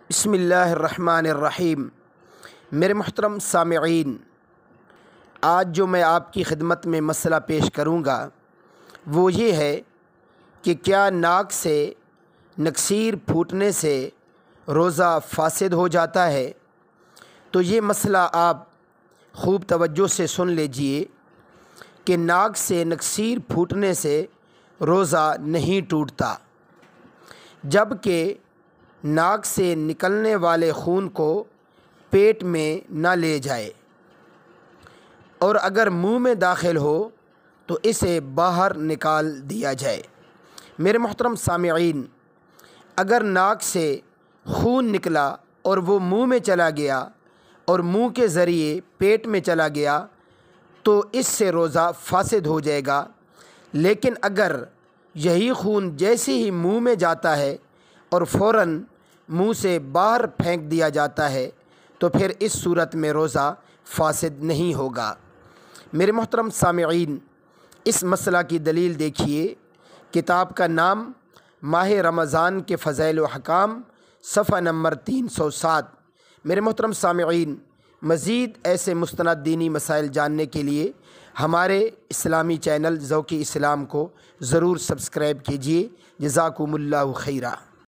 بسم اللہ الرحمن الرحیم۔ میرے محترم سامعین، آج جو میں آپ کی خدمت میں مسئلہ پیش کروں گا وہ یہ ہے کہ کیا ناک سے نکسیر پھوٹنے سے روزہ فاسد ہو جاتا ہے؟ تو یہ مسئلہ آپ خوب توجہ سے سن لیجئے کہ ناک سے نکسیر پھوٹنے سے روزہ نہیں ٹوٹتا، جبکہ ناک سے نکلنے والے خون کو پیٹ میں نہ لے جائے اور اگر منہ میں داخل ہو تو اسے باہر نکال دیا جائے۔ میرے محترم سامعین، اگر ناک سے خون نکلا اور وہ منہ میں چلا گیا اور منہ کے ذریعے پیٹ میں چلا گیا تو اس سے روزہ فاسد ہو جائے گا، لیکن اگر یہی خون جیسے ہی منہ میں جاتا ہے اور فوراً منہ سے باہر پھینک دیا جاتا ہے تو پھر اس صورت میں روزہ فاسد نہیں ہوگا۔ میرے محترم سامعین، اس مسئلہ کی دلیل دیکھیے۔ کتاب کا نام ماہ رمضان کے فضائل و احکام، صفحہ نمبر 307۔ میرے محترم سامعین، مزید ایسے مستند دینی مسائل جاننے کے لیے ہمارے اسلامی چینل ذوق اسلام کو ضرور سبسکرائب کیجیے۔ جزاکم اللہ خیرہ۔